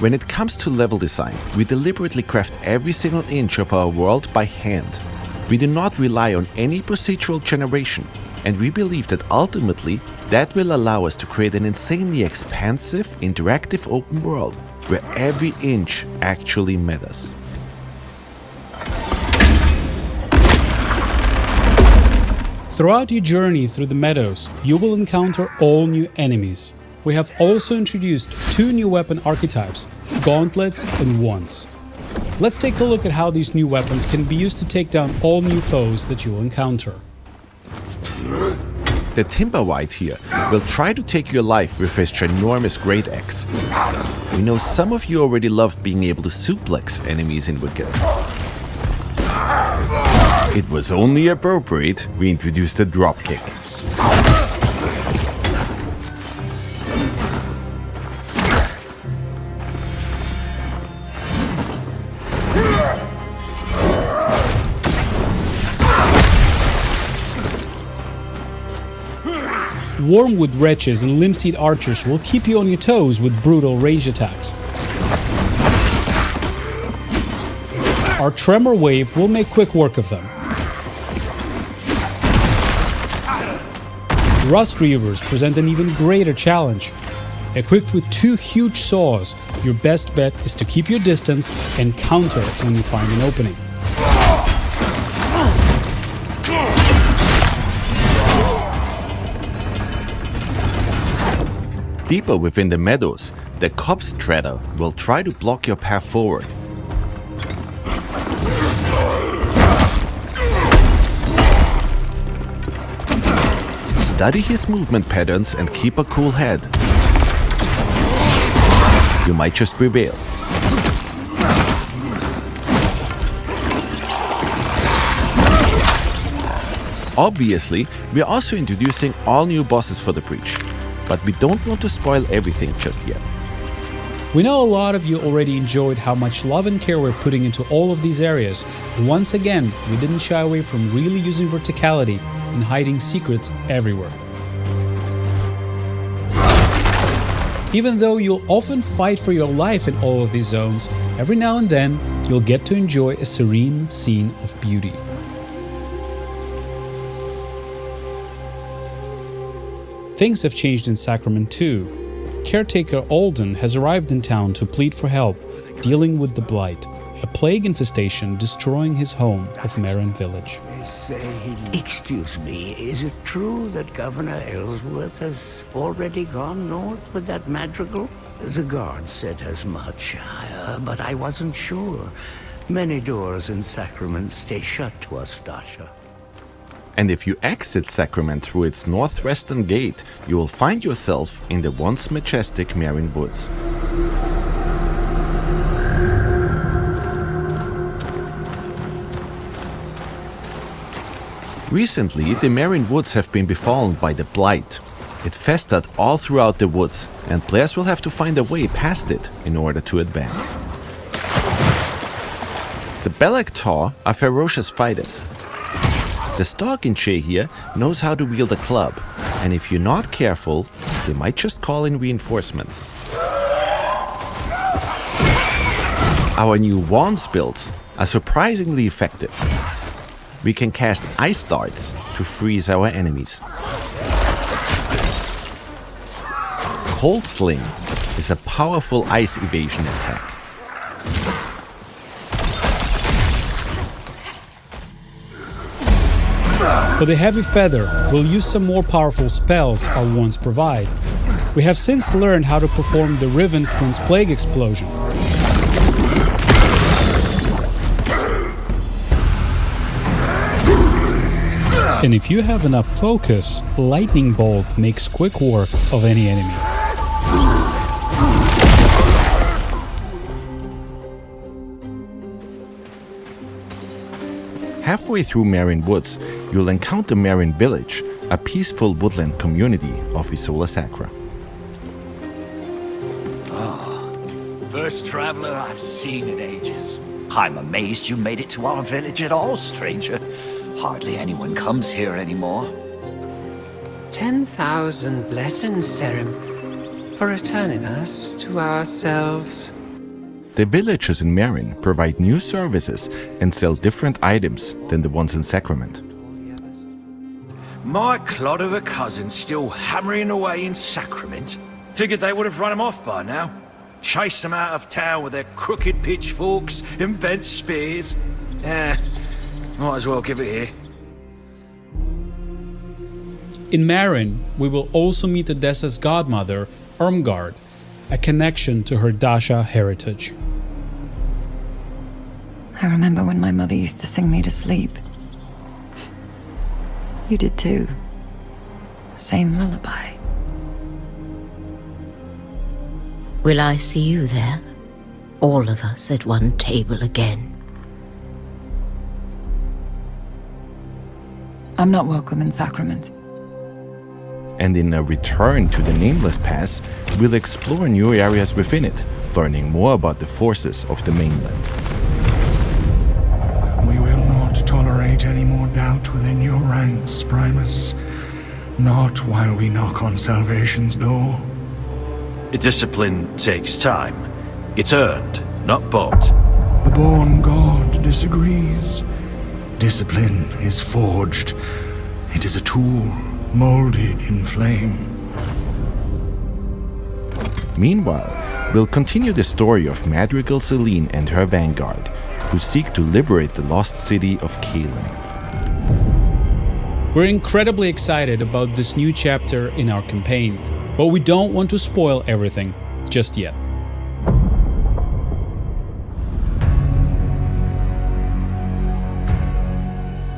When it comes to level design, we deliberately craft every single inch of our world by hand. We do not rely on any procedural generation, and we believe that ultimately that will allow us to create an insanely expansive, interactive open world where every inch actually matters. Throughout your journey through the meadows, you will encounter all new enemies. We have also introduced 2 new weapon archetypes, gauntlets and wands. Let's take a look at how these new weapons can be used to take down all new foes that you'll encounter. The Timberwhite here will try to take your life with his ginormous great axe. We know some of you already loved being able to suplex enemies in Wicked. It was only appropriate we introduced a dropkick. Wormwood wretches and limb-seed archers will keep you on your toes with brutal range attacks. Our tremor wave will make quick work of them. Rust reavers present an even greater challenge. Equipped with 2 huge saws, your best bet is to keep your distance and counter when you find an opening. Deeper within the meadows, the Copse Treader will try to block your path forward. Study his movement patterns and keep a cool head. You might just prevail. Obviously, we are also introducing all new bosses for the Breach, but we don't want to spoil everything just yet. We know a lot of you already enjoyed how much love and care we're putting into all of these areas. Once again, we didn't shy away from really using verticality and hiding secrets everywhere. Even though you'll often fight for your life in all of these zones, every now and then you'll get to enjoy a serene scene of beauty. Things have changed in Sacrament too. Caretaker Alden has arrived in town to plead for help, dealing with the Blight, a plague infestation destroying his home of Marin Village. Excuse me, is it true that Governor Ellsworth has already gone north with that madrigal? The guard said as much, but I wasn't sure. Many doors in Sacrament stay shut to us, Dasha. And if you exit Sacrament through its northwestern gate, you will find yourself in the once majestic Marin Woods. Recently, the Marin Woods have been befallen by the Blight. It festered all throughout the woods, and players will have to find a way past it in order to advance. The Belactor are ferocious fighters. The Stalkinche here knows how to wield a club, and if you're not careful, they might just call in reinforcements. Our new wands build are surprisingly effective. We can cast ice darts to freeze our enemies. Cold Sling is a powerful ice evasion attack. For the Heavy Feather, we'll use some more powerful spells our wands provide. We have since learned how to perform the Riven Twins Plague Explosion. And if you have enough focus, Lightning Bolt makes quick work of any enemy. Halfway through Marin Woods, you'll encounter Marin Village, a peaceful woodland community of Isola Sacra. First traveler I've seen in ages. I'm amazed you made it to our village at all, stranger. Hardly anyone comes here anymore. 10,000 blessings, Cerim, for returning us to ourselves. The villages in Marin provide new services and sell different items than the ones in Sacrament. My clod of a cousin's still hammering away in Sacrament. Figured they would have run him off by now. Chased them out of town with their crooked pitchforks and bent spears. Might as well give it here. In Marin, we will also meet Odessa's godmother, Irmgard, a connection to her Dasha heritage. I remember when my mother used to sing me to sleep. You did too. Same lullaby. Will I see you there? All of us at one table again. I'm not welcome in Sacrament. And in a return to the Nameless Pass, we'll explore new areas within it, learning more about the forces of the mainland. We will not tolerate any more doubt within your ranks, Primus. Not while we knock on salvation's door. Discipline takes time. It's earned, not bought. The born god disagrees. Discipline is forged. It is a tool, molded in flame. Meanwhile, we'll continue the story of Madrigal Celine and her vanguard, who seek to liberate the lost city of Cerim. We're incredibly excited about this new chapter in our campaign, but we don't want to spoil everything just yet.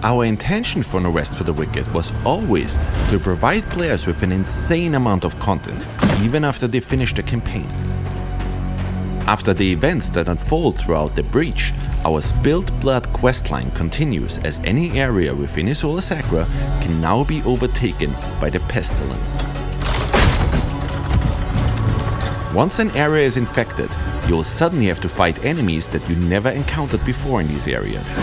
Our intention for No Rest for the Wicked was always to provide players with an insane amount of content, even after they finish the campaign. After the events that unfold throughout the Breach, our Spilled Blood questline continues as any area within Isola Sacra can now be overtaken by the Pestilence. Once an area is infected, you'll suddenly have to fight enemies that you never encountered before in these areas.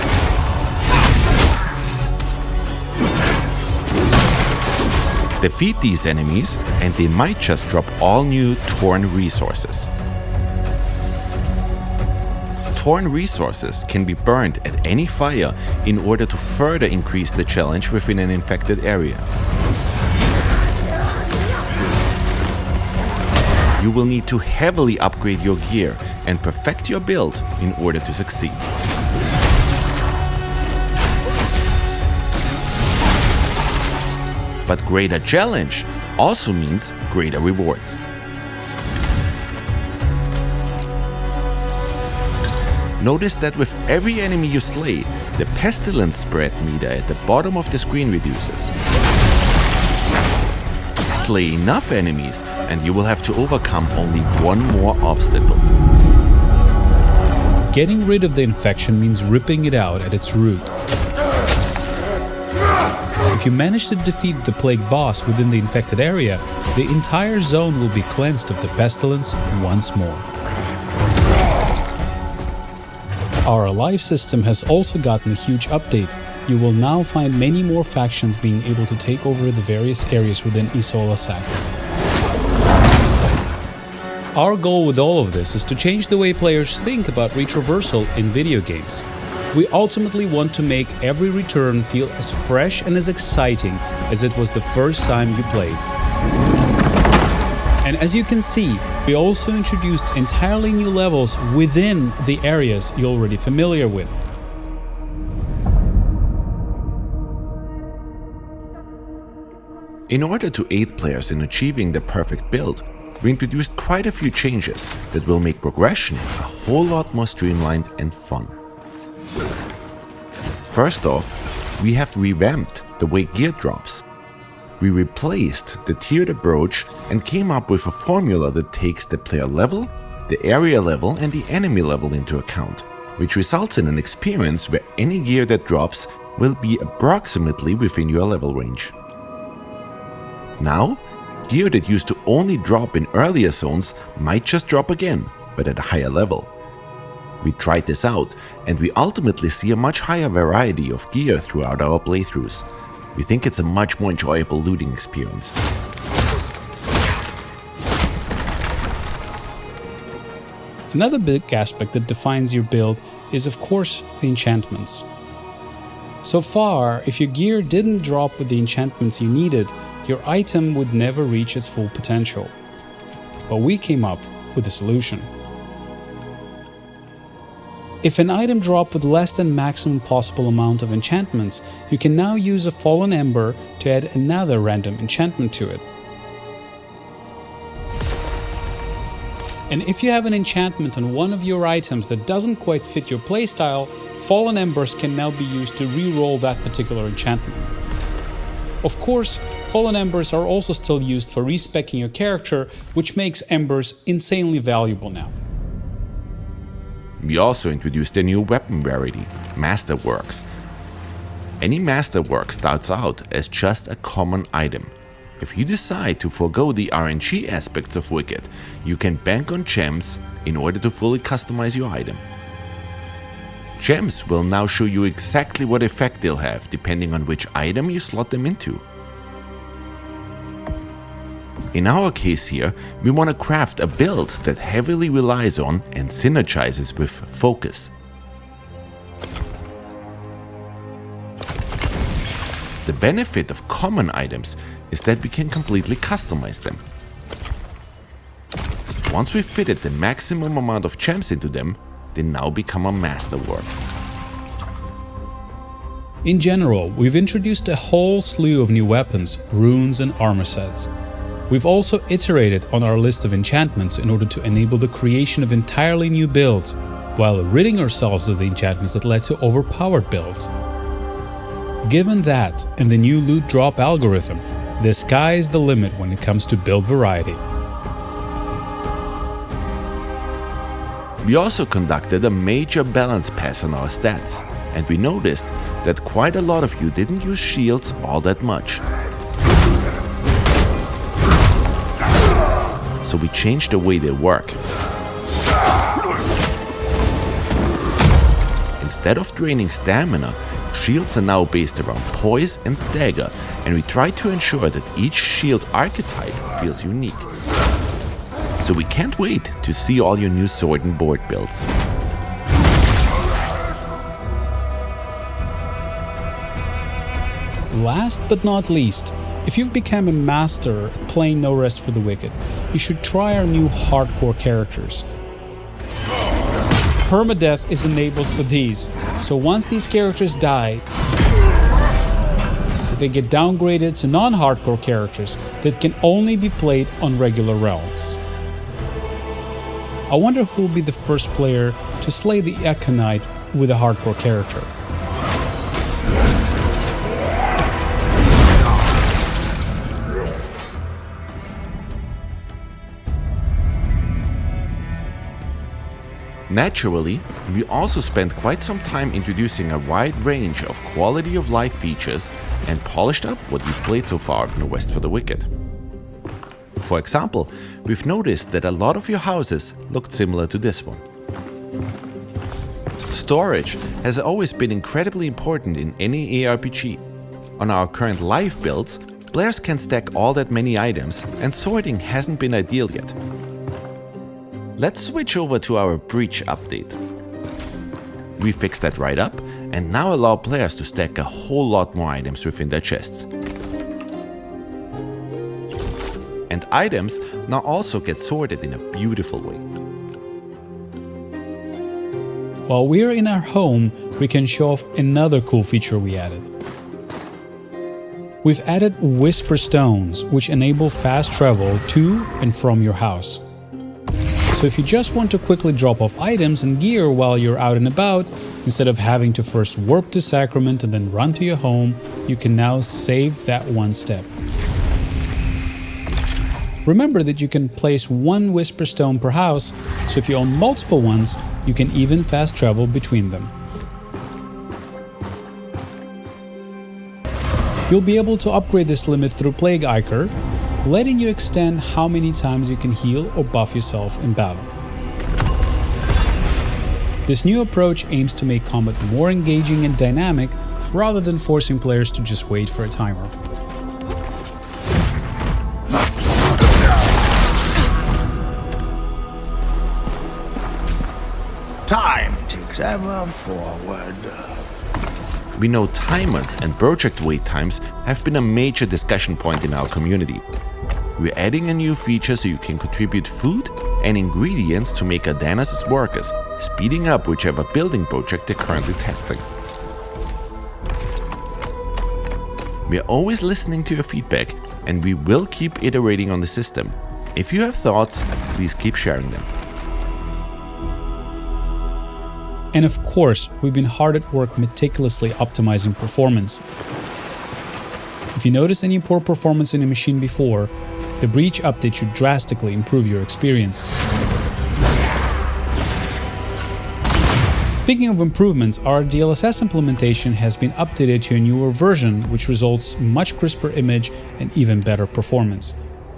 Defeat these enemies, and they might just drop all new Torn resources. Torn resources can be burned at any fire in order to further increase the challenge within an infected area. You will need to heavily upgrade your gear and perfect your build in order to succeed. But greater challenge also means greater rewards. Notice that with every enemy you slay, the Pestilence spread meter at the bottom of the screen reduces. Slay enough enemies and you will have to overcome only one more obstacle. Getting rid of the infection means ripping it out at its root. If you manage to defeat the plague boss within the infected area, the entire zone will be cleansed of the pestilence once more. Our life system has also gotten a huge update. You will now find many more factions being able to take over the various areas within Isola Sacra. Our goal with all of this is to change the way players think about retraversal in video games. We ultimately want to make every return feel as fresh and as exciting as it was the first time you played. And as you can see, we also introduced entirely new levels within the areas you're already familiar with. In order to aid players in achieving the perfect build, we introduced quite a few changes that will make progression a whole lot more streamlined and fun. First off, we have revamped the way gear drops. We replaced the tiered approach and came up with a formula that takes the player level, the area level and the enemy level into account, which results in an experience where any gear that drops will be approximately within your level range. Now, gear that used to only drop in earlier zones might just drop again, but at a higher level. We tried this out, and we ultimately see a much higher variety of gear throughout our playthroughs. We think it's a much more enjoyable looting experience. Another big aspect that defines your build is, of course, the enchantments. So far, if your gear didn't drop with the enchantments you needed, your item would never reach its full potential. But we came up with a solution. If an item dropped with less than maximum possible amount of enchantments, you can now use a fallen ember to add another random enchantment to it. And if you have an enchantment on one of your items that doesn't quite fit your playstyle, fallen embers can now be used to re-roll that particular enchantment. Of course, fallen embers are also still used for respeccing your character, which makes embers insanely valuable now. We also introduced a new weapon rarity, Masterworks. Any Masterwork starts out as just a common item. If you decide to forego the RNG aspects of Wicked, you can bank on gems in order to fully customize your item. Gems will now show you exactly what effect they'll have depending on which item you slot them into. In our case here, we want to craft a build that heavily relies on and synergizes with focus. The benefit of common items is that we can completely customize them. Once we've fitted the maximum amount of gems into them, they now become a masterwork. In general, we've introduced a whole slew of new weapons, runes and armor sets. We've also iterated on our list of enchantments in order to enable the creation of entirely new builds, while ridding ourselves of the enchantments that led to overpowered builds. Given that and the new loot drop algorithm, the sky is the limit when it comes to build variety. We also conducted a major balance pass on our stats, and we noticed that quite a lot of you didn't use shields all that much. So we changed the way they work. Instead of draining stamina, shields are now based around poise and stagger, and we try to ensure that each shield archetype feels unique. So we can't wait to see all your new sword and board builds. Last but not least, if you've become a master at playing No Rest for the Wicked, you should try our new hardcore characters. Permadeath is enabled for these, so once these characters die, they get downgraded to non-hardcore characters that can only be played on regular realms. I wonder who will be the first player to slay the Aconite with a hardcore character. Naturally, we also spent quite some time introducing a wide range of quality of life features and polished up what you've played so far of No Rest for the Wicked. For example, we've noticed that a lot of your houses looked similar to this one. Storage has always been incredibly important in any ARPG. On our current live builds, players can stack all that many items, and sorting hasn't been ideal yet. Let's switch over to our Breach update. We fixed that right up and now allow players to stack a whole lot more items within their chests. And items now also get sorted in a beautiful way. While we're in our home, we can show off another cool feature we added. We've added Whisper Stones, which enable fast travel to and from your house. So if you just want to quickly drop off items and gear while you're out and about, instead of having to first warp to Sacrament and then run to your home, you can now save that one step. Remember that you can place one Whisper Stone per house, so if you own multiple ones, you can even fast travel between them. You'll be able to upgrade this limit through Plague Ichor, letting you extend how many times you can heal or buff yourself in battle. This new approach aims to make combat more engaging and dynamic, rather than forcing players to just wait for a timer. Time ticks ever forward. We know timers and project wait times have been a major discussion point in our community. We're adding a new feature so you can contribute food and ingredients to make Adana's workers, speeding up whichever building project they're currently tackling. We're always listening to your feedback, and we will keep iterating on the system. If you have thoughts, please keep sharing them. And of course, we've been hard at work meticulously optimizing performance. If you notice any poor performance in a machine before, the Breach update should drastically improve your experience. Speaking of improvements, our DLSS implementation has been updated to a newer version, which results in much crisper image and even better performance.